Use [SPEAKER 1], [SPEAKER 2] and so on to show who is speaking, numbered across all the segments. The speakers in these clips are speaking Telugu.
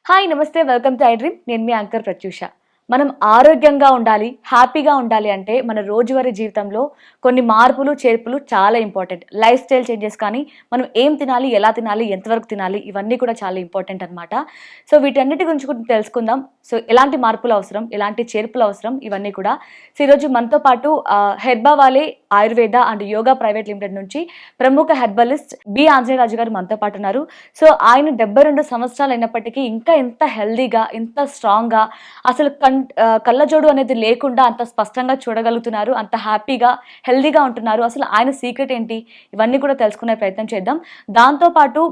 [SPEAKER 1] హాయ్ నమస్తే, వెల్కమ్ టు ఐ డ్రీమ్. నేను మీ యాంకర్ ప్రత్యూష. మనం ఆరోగ్యంగా ఉండాలి, హ్యాపీగా ఉండాలి అంటే మన రోజువారీ జీవితంలో కొన్ని మార్పులు చేర్పులు చాలా ఇంపార్టెంట్. లైఫ్ స్టైల్ చేంజెస్ కానీ, మనం ఏం తినాలి, ఎలా తినాలి, ఎంతవరకు తినాలి, ఇవన్నీ కూడా చాలా ఇంపార్టెంట్ అనమాట. సో వీటన్నిటి గురించి కూడా తెలుసుకుందాం. సో ఎలాంటి మార్పులు అవసరం, ఎలాంటి చేర్పులు అవసరం, ఇవన్నీ కూడా. సో ఈరోజు మనతో పాటు హెర్బా వాలే Ayurveda and yoga private limited నుంచి ప్రముఖ హెర్బలిస్ట్ బి ఆంజనేయరాజు గారు మనతో పాటు ఉన్నారు. సో ఆయన 72 సంవత్సరాలు అయినప్పటికీ ఇంకా ఎంత హెల్దీగా, ఎంత స్ట్రాంగ్గా, అసలు కళ్ళజోడు అనేది లేకుండా అంత స్పష్టంగా చూడగలుగుతున్నారు, అంత హ్యాపీగా హెల్దీగా ఉంటున్నారు. అసలు ఆయన సీక్రెట్ ఏంటి, ఇవన్నీ కూడా తెలుసుకునే ప్రయత్నం చేద్దాం. దాంతోపాటు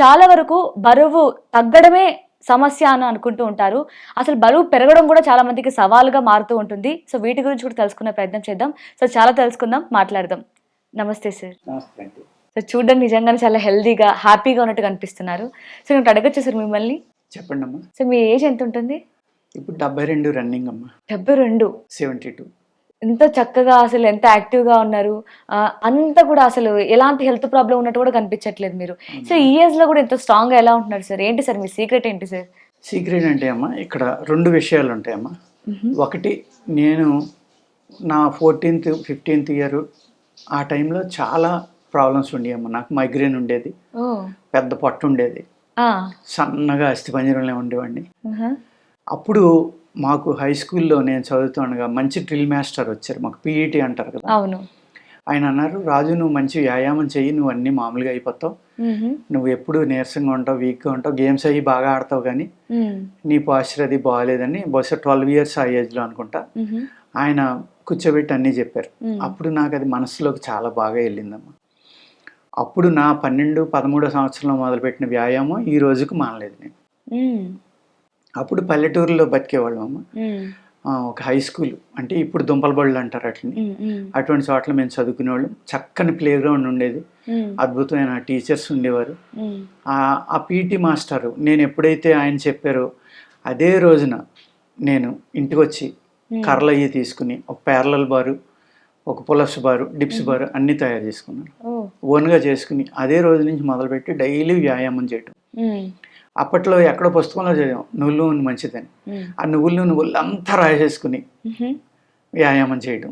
[SPEAKER 1] చాలా వరకు బరువు తగ్గడమే సమస్య అని అనుకుంటూ ఉంటారు. అసలు బరువు పెరగడం కూడా చాలా మందికి సవాలుగా మారుతూ ఉంటుంది. సో వీటి గురించి కూడా తెలుసుకునే ప్రయత్నం చేద్దాం. సో చాలా తెలుసుకుందాం, మాట్లాడదాం. నమస్తే సార్. సో చూడడానికి నిజంగానే చాలా హెల్దీగా, హ్యాపీగా ఉన్నట్టు కనిపిస్తున్నారు. సో నేను అడగచ్చు సార్ మిమ్మల్ని?
[SPEAKER 2] చెప్పండి అమ్మా.
[SPEAKER 1] సో మీ ఏజ్ ఎంత ఉంటుంది?
[SPEAKER 2] ఇప్పుడు 72 రన్నింగ్ అమ్మా.
[SPEAKER 1] 72.
[SPEAKER 2] 72.
[SPEAKER 1] ఎంత చక్కగా, అసలు ఎంత యాక్టివ్గా ఉన్నారు. అంతా కూడా అసలు ఎలాంటి హెల్త్ ప్రాబ్లం ఉన్నట్టు కూడా కనిపించట్లేదు మీరు. సో ఈ ఏజ్లో కూడా ఎంత స్ట్రాంగ్గా ఎలా ఉంటున్నారు సార్? ఏంటి సార్ మీ సీక్రెట్ ఏంటి సార్?
[SPEAKER 2] సీక్రెట్ అంటే అమ్మా, ఇక్కడ 2 విషయాలు ఉంటాయమ్మా. ఒకటి, నేను నా 14th 15th ఇయర్ ఆ టైంలో చాలా ప్రాబ్లమ్స్ ఉండేవమ్మా. నాకు మైగ్రేన్ ఉండేది, పెద్ద పట్టు ఉండేది, సన్నగా అస్థిపంజరంలో ఉండేవాడిని. అప్పుడు మాకు హై స్కూల్లో నేను చదువుతుండగా మంచి డ్రిల్ మాస్టర్ వచ్చారు, మాకు పీఈటీ అంటారు కదా.
[SPEAKER 1] అవును.
[SPEAKER 2] ఆయన అన్నారు, రాజు నువ్వు మంచి వ్యాయామం చెయ్యి, నువ్వు అన్నీ మామూలుగా అయిపోతావు, నువ్వు ఎప్పుడు నీరసంగా ఉంటావు, వీక్గా ఉంటావు, గేమ్స్ అయ్యి బాగా ఆడతావు, కానీ నీ పాస్చర్ అది బాగాలేదని. బహుశా 12 years ఆ ఏజ్లో అనుకుంటా ఆయన కూర్చోబెట్టి అన్నీ చెప్పారు. అప్పుడు నాకు అది మనసులోకి చాలా బాగా వెళ్ళిందమ్మా. అప్పుడు నా 12-13 సంవత్సరంలో మొదలుపెట్టిన వ్యాయామం ఈ రోజుకు మానలేదు నేను. అప్పుడు పల్లెటూరులో బతికేవాళ్ళం అమ్మ. ఒక హై స్కూల్ అంటే ఇప్పుడు దుంపల బళ్ళు అంటారు అట్లని, అటువంటి చోట్ల మేము చదువుకునేవాళ్ళం. చక్కని ప్లే గ్రౌండ్ ఉండేది, అద్భుతమైన టీచర్స్ ఉండేవారు. ఆ పీటీ మాస్టరు నేను ఎప్పుడైతే ఆయన చెప్పారో అదే రోజున నేను ఇంటికి వచ్చి కర్రలు అయ్యి తీసుకుని ఒక ప్యారలల్ బారు, ఒక పులప్స్ బారు, డిప్స్ బారు అన్నీ తయారు చేసుకున్నాను, ఓన్గా చేసుకుని అదే రోజు నుంచి మొదలుపెట్టి డైలీ వ్యాయామం చేయటం. అప్పట్లో ఎక్కడో పుస్తకంలో చదివాం నువ్వుల నూనె మంచిదని. ఆ నువ్వుల నూనె ఒళ్ళంతా రాసేసుకుని వ్యాయామం చేయడం.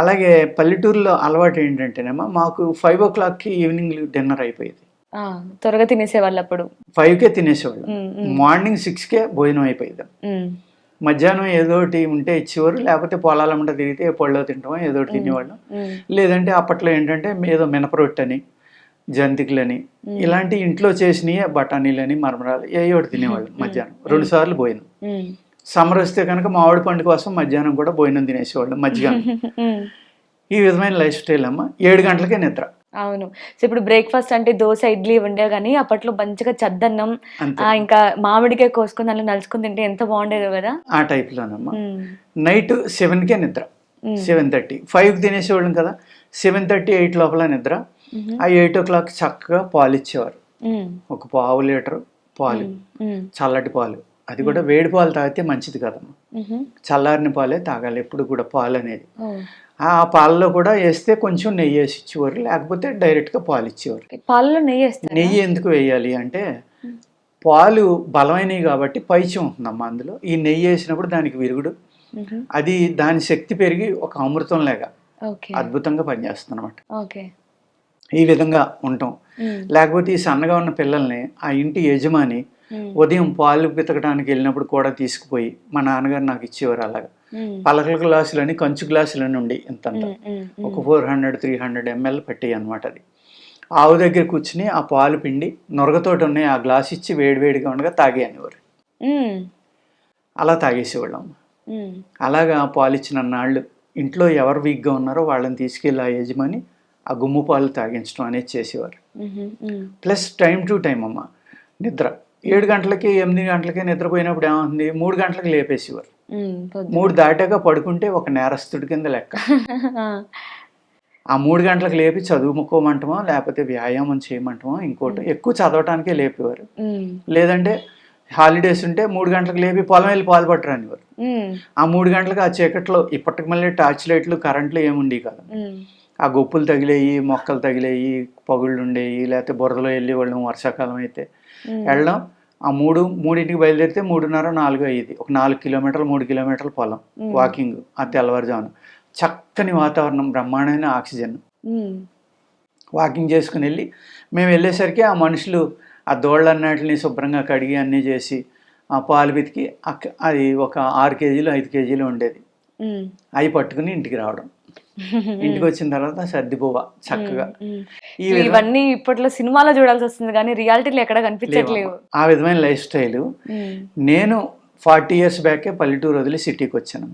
[SPEAKER 2] అలాగే పల్లెటూరులో అలవాటు ఏంటంటేనేమో మాకు 5 o'clock ఈవినింగ్ డిన్నర్ అయిపోయేది.
[SPEAKER 1] త్వరగా తినేసేవాళ్ళు. అప్పుడు
[SPEAKER 2] 5కే తినేసేవాళ్ళు. మార్నింగ్ 6కే భోజనం అయిపోయేది. మధ్యాహ్నం ఏదో ఒకటి ఉంటే ఇచ్చేవారు, లేకపోతే పొలాలమ్మట తిరిగితే పళ్ళో తింటామో ఏదో ఒకటి తినేవాళ్ళం. లేదంటే అప్పట్లో ఏంటంటే ఏదో మినపరొట్టని, జంతికలని, ఇలాంటి ఇంట్లో చేసినవి బఠానీలని, మరమరాలు ఏ ఒకటి తినేవాళ్ళు. మధ్యాహ్నం 2 సార్లు భోజనం. సమ్మర్ వస్తే కనుక మామిడి పండు కోసం మధ్యాహ్నం కూడా భోజనం తినేసేవాళ్ళు, మధ్యాహ్నం. ఈ విధమైన లైఫ్ స్టైల్ అమ్మ. 7 గంటలకే నిద్ర.
[SPEAKER 1] అవును. సో ఇప్పుడు బ్రేక్ఫాస్ట్ అంటే దోశ, ఇడ్లీ ఉండే, కానీ అప్పట్లో మంచిగా చద్దన్నం, ఇంకా మామిడికాయ కోసుకొని దాంట్లో నలుచుకుని తింటే ఎంత బాగుండేది కదా. ఆ
[SPEAKER 2] టైప్లోనమ్మా. నైట్ 7కే నిద్ర, 7:30. 5కి తినేసేవాళ్ళం కదా, 7:30 8 లోపల నిద్ర. ఆ 8 o'clock చక్కగా పాలు ఇచ్చేవారు, ఒక 1/2 లీటర్ పాలు, చల్లటి పాలు. అది కూడా వేడి పాలు తాగితే మంచిది కదమ్మా, చల్లారిన పాలే తాగాలి ఎప్పుడు కూడా పాలు అనేది. ఆ పాలలో కూడా వేస్తే కొంచెం నెయ్యి వేసి ఇచ్చేవారు, లేకపోతే డైరెక్ట్గా పాలు ఇచ్చేవారు.
[SPEAKER 1] పాలలో నెయ్యి,
[SPEAKER 2] నెయ్యి ఎందుకు వేయాలి అంటే పాలు బలమైనవి కాబట్టి పైచ్యం ఉంటుందమ్మా అందులో. ఈ నెయ్యి వేసినప్పుడు దానికి విరుగుడు, అది దాని శక్తి పెరిగి ఒక అమృతం లాగా అద్భుతంగా పనిచేస్తుంది అనమాట. ఈ విధంగా ఉంటాం. లేకపోతే ఈ సన్నగా ఉన్న పిల్లల్ని ఆ ఇంటి యజమాని ఉదయం పాలు పితకడానికి వెళ్ళినప్పుడు కూడా తీసుకుపోయి మా నాన్నగారు నాకు ఇచ్చేవారు. అలాగా పలకల గ్లాసులని, కంచు గ్లాసులని ఉండి ఇంత ఒక 400-300 ml పట్టాయి అనమాట. అది ఆవు దగ్గర కూర్చుని ఆ పాలు పిండి నొరగతోటి ఉన్నాయి, ఆ గ్లాస్ ఇచ్చి వేడివేడిగా ఉండగా తాగే అనేవారు. అలా తాగేసేవాళ్ళం. అలాగా పాలు ఇచ్చిన నాళ్ళు ఇంట్లో ఎవరు వీక్గా ఉన్నారో వాళ్ళని తీసుకెళ్ళి ఆ యజమాని ఆ గుమ్ము పాలు తాగించడం అనేది చేసేవారు. ప్లస్ టైం టు టైం అమ్మ నిద్ర. 7 గంటలకి 8 గంటలకి నిద్రపోయినప్పుడు ఏమవుతుంది, 3 గంటలకు లేపేసేవారు. 3 దాటాక పడుకుంటే ఒక నేరస్తుడి కింద లెక్క. ఆ 3 గంటలకు లేపి చదువుకోమంటామో లేకపోతే వ్యాయామం చేయమంటామో ఇంకోటి, ఎక్కువ చదవటానికే లేపేవారు. లేదంటే హాలిడేస్ ఉంటే 3 గంటలకు లేపి పొలం వెళ్ళి పాలు పట్టరానివారు. ఆ 3 గంటలకు ఆ చీకట్లో, ఇప్పటికి మళ్ళీ టార్చ్ లైట్లు కరెంట్లు ఏముండి కదా, ఆ గొప్పులు తగిలేయి, మొక్కలు తగిలేయి, పగుళ్ళు ఉండేవి, లేకపోతే బురదలో వెళ్ళి వాళ్ళం వర్షాకాలం అయితే వెళ్ళడం. ఆ మూడింటికి బయలుదేరితే 3:30, 4 అయ్యేది. ఒక 4 కిలోమీటర్లు 3 కిలోమీటర్ల పొలం వాకింగ్. ఆ తెల్లవారుజామున చక్కని వాతావరణం, బ్రహ్మాండమైన ఆక్సిజన్. వాకింగ్ చేసుకుని వెళ్ళి మేము వెళ్ళేసరికి ఆ మనుషులు ఆ దోళ్ళన్నిటిని శుభ్రంగా కడిగి అన్నీ చేసి ఆ పాలు పితికి అది ఒక 6 కేజీలు 5 కేజీలు ఉండేది. అవి పట్టుకుని ఇంటికి రావడం. ఇంటికి వచ్చిన తర్వాత సర్దిపోవా చక్కగా.
[SPEAKER 1] ఇవన్నీ ఇప్పట్లో సినిమాలో చూడాల్సి వస్తుంది కానీ రియాలిటీలో ఎక్కడ కనిపించట్లేవు.
[SPEAKER 2] ఆ విధమైన లైఫ్ స్టైల్. నేను 40 years బ్యాకే పల్లెటూరు వదిలి సిటీకి వచ్చాను.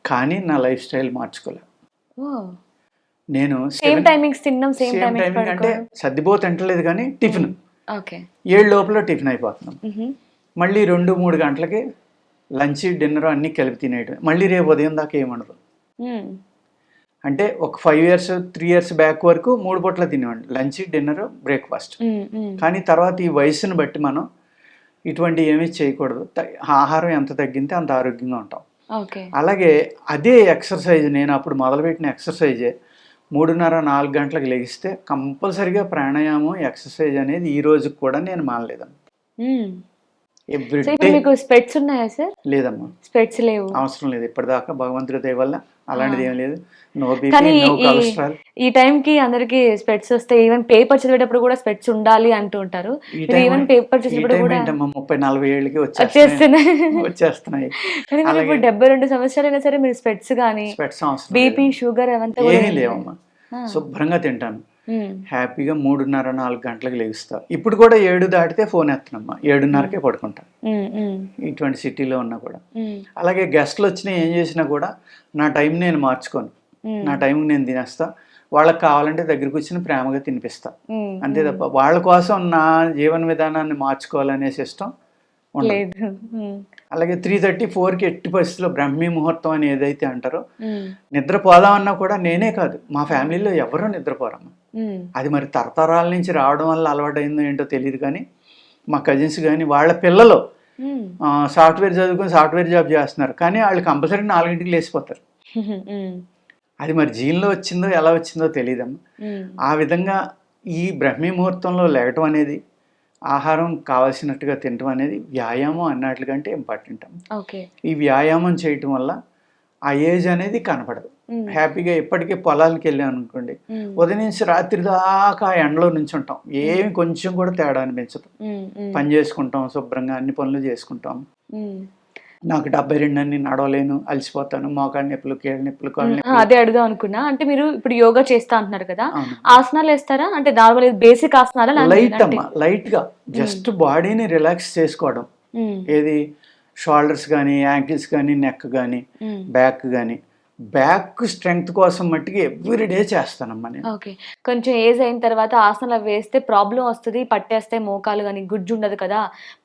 [SPEAKER 2] కానీ నా లైఫ్ స్టైల్ మార్చుకోలే. నేను
[SPEAKER 1] సేమ్ టైమింగ్
[SPEAKER 2] అంటే సర్దిపో తింటలేదు కానీ టిఫిన్ 7 లోపల టిఫిన్ అయిపోతున్నాం. మళ్ళీ 2-3 గంటలకి లంచ్ డిన్నర్ అన్నీ కలిపి తినేయడం. మళ్ళీ రేపు ఉదయం దాకా ఏముండదు. అంటే ఒక 5 years 3 years బ్యాక్ వరకు 3 పూట్ల తినేవాడిని, లంచ్ డిన్నర్ బ్రేక్ఫాస్ట్. కానీ తర్వాత ఈ వయసును బట్టి మనం ఇటువంటి ఏమీ చేయకూడదు. ఆహారం ఎంత తగ్గితే అంత ఆరోగ్యంగా ఉంటాం. అలాగే అదే ఎక్సర్సైజ్, నేను అప్పుడు మొదలుపెట్టిన ఎక్సర్సైజే 3:30-4 గంటలకు లెగిస్తే కంపల్సరిగా ప్రాణాయామం ఎక్సర్సైజ్ అనేది ఈ రోజుకి కూడా నేను మానలేదమ్మా.
[SPEAKER 1] మీకు స్పెట్స్ ఉన్నాయా సార్?
[SPEAKER 2] లేదమ్మా,
[SPEAKER 1] స్పెట్స్ లేవు,
[SPEAKER 2] అవసరం లేదు ఇప్పటిదాకా, భగవంతుడి దయ వల్ల అలాంటిది ఏం లేదు. No BP, no cholesterol.
[SPEAKER 1] ఈ టైం కి అందరికి స్పెట్స్ వస్తాయి. ఈవెన్ పేపర్ చదివేటప్పుడు కూడా స్పెట్స్ ఉండాలి అంటూ ఉంటారు. ఈవెన్ పేపర్ చదివేటప్పుడు కూడా
[SPEAKER 2] 30-40 ఏళ్ళకి వచ్చేస్తున్నాయి.
[SPEAKER 1] కానీ ఇప్పుడు 72 సంవత్సరాలైనా సరే మీరు స్పెట్స్ కానీ బీపీ షుగర్ అవంతా
[SPEAKER 2] ఏమీ లేవమ్మా. శుభ్రంగా తింటాను, హ్యాపీగా 3:30-4 గంటలకు లెగుస్తా. ఇప్పుడు కూడా 7 దాటితే ఫోన్ ఎత్తనమ్మా, 7:30కే పడుకుంటా. ఇటువంటి సిటీలో ఉన్నా కూడా అలాగే గెస్ట్లు వచ్చినా ఏం చేసినా కూడా నా టైం నేను మార్చుకోను. నా టైంకి నేను తినేస్తా. వాళ్ళకి కావాలంటే దగ్గరికి వచ్చి ప్రేమగా తినిపిస్తా, అంతే తప్ప వాళ్ళ కోసం నా జీవన విధానాన్ని మార్చుకోవాలనే సిస్టం ఉండదు. అలాగే 3:30-4కి ఎట్టి పరిస్థితుల్లో బ్రహ్మీ ముహూర్తం అని ఏదైతే అంటారో, నిద్రపోదామన్నా కూడా నేనే కాదు, మా ఫ్యామిలీలో ఎవరూ నిద్రపోరమ్మా. అది మరి తరతరాల నుంచి రావడం వల్ల అలవాటైందో ఏంటో తెలియదు కానీ మా కజిన్స్ కానీ వాళ్ళ పిల్లలు సాఫ్ట్వేర్ చదువుకొని సాఫ్ట్వేర్ జాబ్ చేస్తున్నారు, కానీ వాళ్ళు కంపల్సరీ 4ంటికి లేచిపోతారు. అది మరి జీన్లో వచ్చిందో ఎలా వచ్చిందో తెలియదమ్మా. ఆ విధంగా ఈ బ్రహ్మీ ముహూర్తంలో లేగటం అనేది, ఆహారం కావాల్సినట్టుగా తినటం అనేది వ్యాయామం అన్నట్లుకంటే ఇంపార్టెంట్ అమ్మ. ఈ వ్యాయామం చేయటం వల్ల ఆ ఏజ్ అనేది కనపడదు. హ్యాపీగా ఇప్పటికే పొలాలకు వెళ్ళాం అనుకోండి, ఉదయం నుంచి రాత్రి దాకా ఎండలో నుంచి ఉంటాం, ఏమి కొంచెం కూడా తేడా అనిపించదు. పని చేసుకుంటాం, శుభ్రంగా అన్ని పనులు చేసుకుంటాం. నాకు 72 అని నడవలేను, అలసిపోతాను, మోకాళ్ళ నొప్పులు, కీళ్ళ నొప్పులు, కాళ్ళ నొప్పులు.
[SPEAKER 1] అదే అడుగుదాం అనుకున్నా. అంటే మీరు ఇప్పుడు యోగా చేస్తా అంటున్నారు కదా, ఆసనాలు వేస్తారా? అంటే నార్మల్ బేసిక్ ఆసనాలు
[SPEAKER 2] లైట్ అమ్మా, లైట్ గా జస్ట్ బాడీని రిలాక్స్ చేసుకోవడం. ఏది షోల్డర్స్ కానీ, యాంకిల్స్ కానీ, నెక్ కానీ, బ్యాక్ కానీ. బ్యాక్ స్ట్రెంగ్త్ కోసం మట్టికి ఎవ్రీడే చేస్తానమ్మా నేను.
[SPEAKER 1] ఓకే, కొంచెం ఏజ్ అయిన తర్వాత ఆసనాలు వేస్తే ప్రాబ్లం వస్తుంది, పట్టేస్తాయి మోకాలు కానీ, గుజ్జు ఉండదు కదా,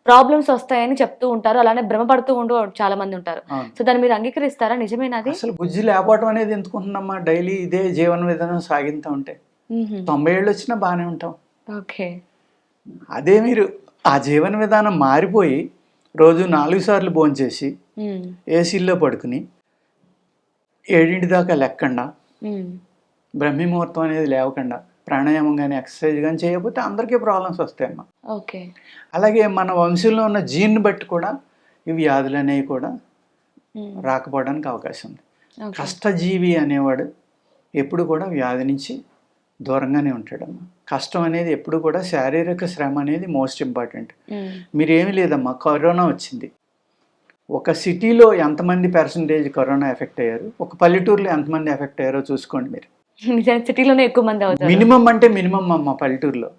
[SPEAKER 1] ప్రాబ్లమ్స్ వస్తాయని చెప్తూ ఉంటారు. అలానే భ్రమపడుతూ ఉంటూ చాలా మంది ఉంటారు. సో దాన్ని మీరు అంగీకరిస్తారా? నిజమేనాది?
[SPEAKER 2] అసలు గుజ్జు లేకపోవడం అనేది ఎందుకుంటున్నామ్మా, డైలీ ఇదే జీవన విధానం సాగిస్తూ ఉంటే 90 ఏళ్ళు వచ్చినా బాగానే ఉంటాం.
[SPEAKER 1] ఓకే,
[SPEAKER 2] అదే మీరు ఆ జీవన విధానం మారిపోయి రోజు 4 సార్లు భోంచేసి ఏసీల్లో పడుకుని 7 దాకా లెక్కకుండా, బ్రహ్మీ ముహూర్తం అనేది లేవకుండా, ప్రాణాయామం కానీ ఎక్సర్సైజ్ కానీ చేయకపోతే అందరికీ ప్రాబ్లమ్స్ వస్తాయమ్మా.
[SPEAKER 1] ఓకే,
[SPEAKER 2] అలాగే మన వంశంలో ఉన్న జీన్ని బట్టి కూడా ఈ వ్యాధులు అనేవి కూడా రాకపోవడానికి అవకాశం ఉంది. కష్టజీవి అనేవాడు ఎప్పుడు కూడా వ్యాధి నుంచి దూరంగానే ఉంటాడమ్మా. కష్టం అనేది ఎప్పుడు కూడా, శారీరక శ్రమ అనేది మోస్ట్ ఇంపార్టెంట్. మీరేమీ లేదమ్మా, కరోనా వచ్చింది, ఒక సిటీలో ఎంతమంది పర్సంటేజ్ కరోనా ఎఫెక్ట్ అయ్యారు, ఒక పల్లెటూరులో ఎంతమంది ఎఫెక్ట్ అయ్యారో చూసుకోండి మీరు.
[SPEAKER 1] సిటీలోనే ఎక్కువ మంది అవుతారు.
[SPEAKER 2] మినిమం అంటే మినిమం అమ్మ పల్లెటూరులో.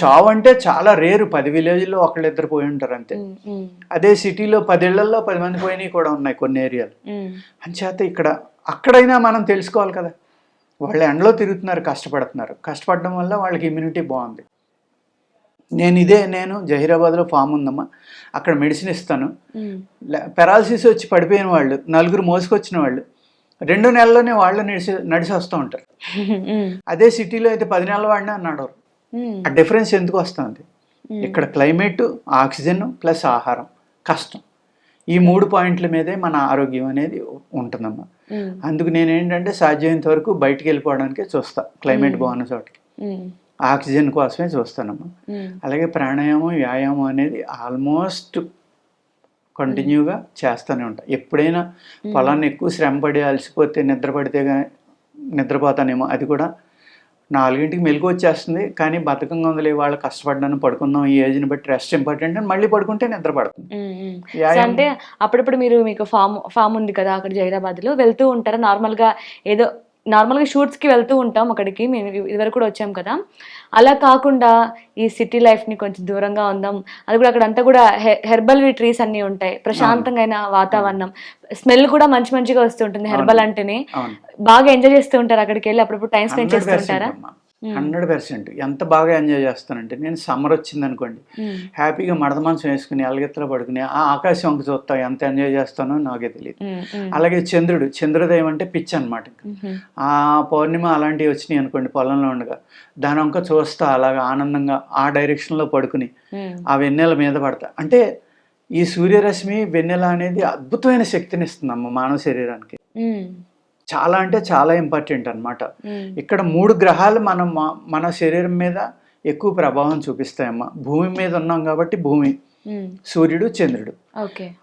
[SPEAKER 2] చావు అంటే చాలా రేరు, 10 విలేజ్లో ఒకళ్ళిద్దరు పోయి ఉంటారు అంతే. అదే సిటీలో 10 ఇళ్లలో 10 మంది పోయినవి కూడా ఉన్నాయి కొన్ని ఏరియాలు. అంచేత అక్కడైనా మనం తెలుసుకోవాలి కదా, వాళ్ళు ఎండలో తిరుగుతున్నారు, కష్టపడడం వల్ల వాళ్ళకి ఇమ్యూనిటీ బాగుంది. నేను జహీరాబాద్లో ఫామ్ ఉందమ్మా, అక్కడ మెడిసిన్ ఇస్తాను. పెరాలసిస్ వచ్చి పడిపోయిన వాళ్ళు 4 మోసుకొచ్చిన వాళ్ళు 2 నెలల్లోనే వాళ్ళు నడిచి వస్తూ ఉంటారు. అదే సిటీలో అయితే 10 నెలల వాడినా నడవరు. ఆ డిఫరెన్స్ ఎందుకు వస్తుంది? ఇక్కడ క్లైమేట్, ఆక్సిజన్ ప్లస్ ఆహారం, కష్టం, ఈ 3 పాయింట్ల మీదే మన ఆరోగ్యం అనేది ఉంటుందమ్మా. అందుకు నేను ఏంటంటే సాధ్యమైనంత వరకు బయటికి వెళ్ళిపోవడానికే చూస్తా, క్లైమేట్ బాగున్న చోటికి, ఆక్సిజన్ కోసమే చూస్తానమ్మా. అలాగే ప్రాణాయామం, వ్యాయామం అనేది ఆల్మోస్ట్ కంటిన్యూగా చేస్తూనే ఉంటా. ఎప్పుడైనా పొలాన్ని ఎక్కువ శ్రమ పడి అలసిపోతే నిద్రపోతానేమో, అది కూడా 4ంటికి మెలకు వచ్చేస్తుంది, కానీ బతకంగా ఉందిలే వాళ్ళు కష్టపడ్డాను పడుకుందాం, ఈ ఏజ్ని బట్టి రెస్ట్ ఇంపార్టెంట్ అని మళ్ళీ పడుకుంటే నిద్ర పడుతుంది.
[SPEAKER 1] అంటే అప్పుడప్పుడు మీకు ఫామ్ ఉంది కదా అక్కడ జైరాబాద్లో, వెళ్తూ ఉంటారా? నార్మల్గా షూట్స్కి వెళ్తూ ఉంటాం అక్కడికి, మేము ఇదివరకు కూడా వచ్చాం కదా. అలా కాకుండా ఈ సిటీ లైఫ్ని కొంచెం దూరంగా ఉందాం, అది కూడా అక్కడ అంతా కూడా హెర్బల్ ట్రీస్ అన్నీ ఉంటాయి, ప్రశాంతంగా వాతావరణం, స్మెల్ కూడా మంచిగా వస్తుంటుంది హెర్బల్ అంటేనే. బాగా ఎంజాయ్ చేస్తూ ఉంటారు అక్కడికి వెళ్ళి, అప్పుడప్పుడు టైం స్పెండ్ చేస్తూ ఉంటారా?
[SPEAKER 2] 100%. ఎంత బాగా ఎంజాయ్ చేస్తానంటే, నేను సమ్మర్ వచ్చింది అనుకోండి, హ్యాపీగా మడత మంచం వేసుకుని అలగెత్తలో పడుకుని ఆ ఆకాశం వంక చూస్తా, ఎంత ఎంజాయ్ చేస్తానో నాకే తెలియదు. అలాగే చంద్రోదయం అంటే పిచ్చి అనమాట. ఆ పౌర్ణిమ అలాంటివి వచ్చినాయి అనుకోండి పొలంలో ఉండగా, దాని వంక చూస్తా అలాగా ఆనందంగా ఆ డైరెక్షన్లో పడుకుని ఆ వెన్నెల మీద పడతా. అంటే ఈ సూర్యరశ్మి వెన్నెల అనేది అద్భుతమైన శక్తిని ఇస్తుందమ్మ మానవ శరీరానికి. చాలా అంటే చాలా ఇంపార్టెంట్ అనమాట. ఇక్కడ 3 గ్రహాలు మన శరీరం మీద ఎక్కువ ప్రభావం చూపిస్తాయమ్మా. భూమి మీద ఉన్నాం కాబట్టి భూమి, సూర్యుడు, చంద్రుడు,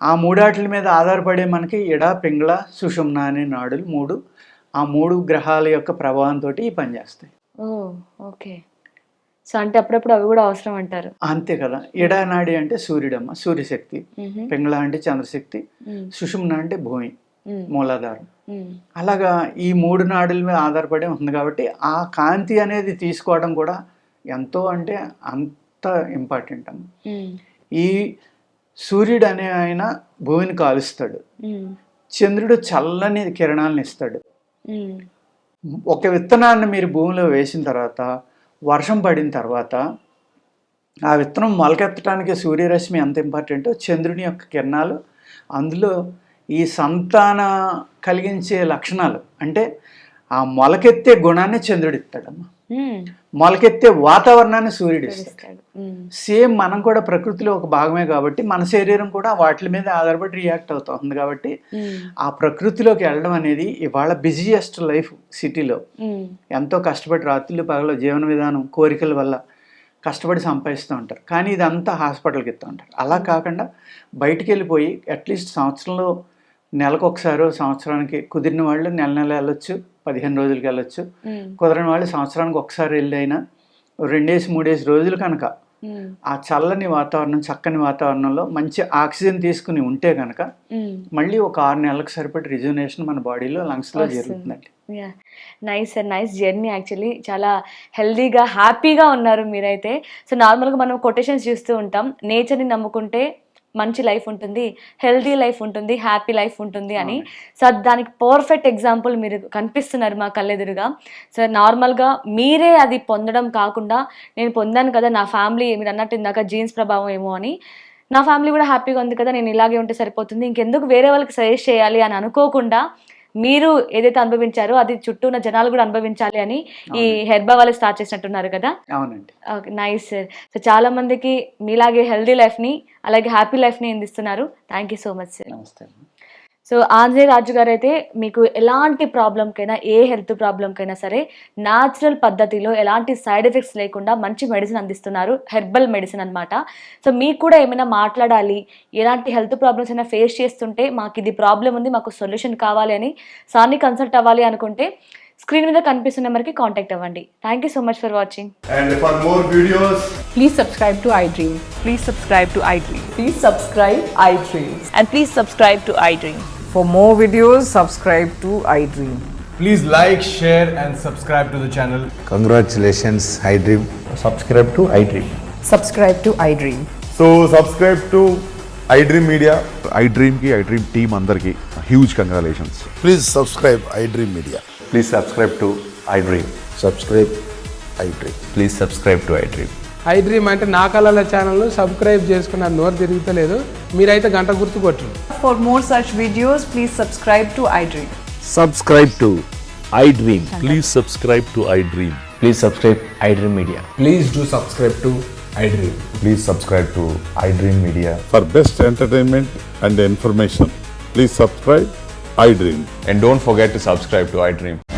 [SPEAKER 2] ఆ 3 మీద ఆధారపడే మనకి ఎడ, పింగళ, సుషుమ్న అనే నాడులు 3, ఆ 3 గ్రహాల యొక్క ప్రభావంతో పనిచేస్తాయి.
[SPEAKER 1] సో అంటే అప్పుడప్పుడు అవి కూడా అవసరం అంటారు.
[SPEAKER 2] అంతే కదా. ఎడ నాడి అంటే సూర్యుడమ్మ, సూర్యశక్తి, పింగళ అంటే చంద్రశక్తి, సుషుమ్న అంటే భూమి మూలాధారం. అలాగా ఈ 3 నాడుల మీద ఆధారపడి ఉంటుంది కాబట్టి ఆ కాంతి అనేది తీసుకోవడం కూడా ఎంతో అంటే అంత ఇంపార్టెంట్ అమ్మ. ఈ సూర్యుడు అనే ఆయన భూమిని కాలుస్తాడు, చంద్రుడు చల్లని కిరణాలను ఇస్తాడు. ఒక విత్తనాన్ని మీరు భూమిలో వేసిన తర్వాత, వర్షం పడిన తర్వాత ఆ విత్తనం మొలకెత్తడానికి సూర్యరశ్మి ఎంత ఇంపార్టెంటో, చంద్రుని యొక్క కిరణాలు అందులో ఈ సంతాన కలిగించే లక్షణాలు, అంటే ఆ మొలకెత్తే గుణాన్ని చంద్రుడు ఇస్తాడమ్మా, మొలకెత్తే వాతావరణాన్ని సూర్యుడు ఇస్తాడు. సేమ్ మనం కూడా ప్రకృతిలో ఒక భాగమే కాబట్టి మన శరీరం కూడా వాటి మీద ఆధారపడి రియాక్ట్ అవుతుంది. కాబట్టి ఆ ప్రకృతిలోకి వెళ్ళడం అనేది ఇవాళ బిజియెస్ట్ లైఫ్ సిటీలో ఎంతో కష్టపడి రాత్రులు పగలు జీవన విధానం కోరికల వల్ల కష్టపడి సంపాదిస్తూ ఉంటారు, కానీ ఇదంతా హాస్పిటల్కి ఇస్తూ ఉంటారు. అలా కాకుండా బయటికి వెళ్ళిపోయి అట్లీస్ట్ సంవత్సరంలో నెలకు ఒకసారి, సంవత్సరానికి కుదిరిన వాళ్ళు నెల వెళ్ళొచ్చు, 15 రోజులకి వెళ్ళొచ్చు, కుదరని వాళ్ళు సంవత్సరానికి ఒకసారి వెళ్ళి అయినా 2-3 రోజులు కనుక ఆ చల్లని వాతావరణం, చక్కని వాతావరణంలో మంచి ఆక్సిజన్ తీసుకుని ఉంటే కనుక మళ్ళీ ఒక 6 నెలలకు సరిపడి రిజర్వేషన్ మన బాడీలో, లంగ్స్లో జరుగుతుందండి.
[SPEAKER 1] Nice sir, nice journey. Actually చాలా హెల్దీగా, హ్యాపీగా ఉన్నారు మీరైతే. సో నార్మల్గా మనం కొటేషన్స్ చూస్తూ ఉంటాం, నేచర్ని నమ్ముకుంటే మంచి లైఫ్ ఉంటుంది, హెల్దీ లైఫ్ ఉంటుంది, హ్యాపీ లైఫ్ ఉంటుంది అని. సో దానికి పర్ఫెక్ట్ ఎగ్జాంపుల్ మీరు కనిపిస్తున్నారు మా కళ్ళెదురుగా. సో నార్మల్గా మీరే అది పొందడం కాకుండా, నేను పొందాను కదా, నా ఫ్యామిలీ మీరు అన్నట్టు ఇందాక జీన్స్ ప్రభావం ఏమో అని, నా ఫ్యామిలీ కూడా హ్యాపీగా ఉంది కదా, నేను ఇలాగే ఉంటే సరిపోతుంది, ఇంకెందుకు వేరే వాళ్ళకి సజెస్ట్ చేయాలి అని అనుకోకుండా మీరు ఏదైతే అనుభవించారో అది చుట్టూ ఉన్న జనాలు కూడా అనుభవించాలి అని ఈ హెర్బా వాళ్ళు స్టార్ట్ చేసినట్టున్నారు కదా.
[SPEAKER 2] అవునండి.
[SPEAKER 1] Okay, nice sir. సో చాలా మందికి మీలాగే హెల్దీ లైఫ్ని, అలాగే హ్యాపీ లైఫ్ని అందిస్తున్నారు. Thank you so much sir.
[SPEAKER 2] నమస్తే.
[SPEAKER 1] సో ఆంజనేయ రాజు గారు అయితే మీకు ఎలాంటి ప్రాబ్లంకైనా, ఏ హెల్త్ ప్రాబ్లంకైనా సరే న్యాచురల్ పద్ధతిలో ఎలాంటి సైడ్ ఎఫెక్ట్స్ లేకుండా మంచి మెడిసిన్ అందిస్తున్నారు, హెర్బల్ మెడిసిన్ అనమాట. సో మీకు కూడా ఏమైనా మాట్లాడాలి, ఎలాంటి హెల్త్ ప్రాబ్లమ్స్ అయినా ఫేస్ చేస్తుంటే, మాకు ఇది ప్రాబ్లం ఉంది, మాకు సొల్యూషన్ కావాలి అని సార్ని కన్సల్ట్ అవ్వాలి అనుకుంటే స్క్రీన్ మీద కనిపిస్తున్న నెంబర్కి కాంటాక్ట్ అవ్వండి. Thank you so much for watching.
[SPEAKER 3] And for more videos,
[SPEAKER 4] please subscribe to iDream.
[SPEAKER 5] Please subscribe to iDream.
[SPEAKER 4] Please subscribe iDream.
[SPEAKER 5] And please subscribe to iDream.
[SPEAKER 4] For more videos, subscribe to iDream.
[SPEAKER 3] please like, share and subscribe to the channel.
[SPEAKER 6] Congratulations, iDream.
[SPEAKER 7] Subscribe to iDream.
[SPEAKER 4] Subscribe to iDream.
[SPEAKER 7] So subscribe to iDream Media.
[SPEAKER 8] iDream ki iDream team andarki huge congratulations.
[SPEAKER 6] Please subscribe iDream Media.
[SPEAKER 7] Please subscribe to iDream.
[SPEAKER 6] Subscribe iDream.
[SPEAKER 7] Please subscribe to iDream.
[SPEAKER 9] iDream అంటే నా కళల ఛానల్ను సబ్స్క్రైబ్ చేసుకున్న నోరు తిరుగుతలేదు, మీరైతే గంట గుర్తు కొట్టండి.
[SPEAKER 4] For more such videos, please subscribe to iDream.
[SPEAKER 6] Subscribe to iDream.
[SPEAKER 8] Please subscribe to iDream.
[SPEAKER 7] Please subscribe iDream Media.
[SPEAKER 3] Please do subscribe to iDream.
[SPEAKER 7] Please subscribe to iDream Media.
[SPEAKER 8] For best entertainment and information, please subscribe iDream.
[SPEAKER 7] And don't forget to subscribe to iDream.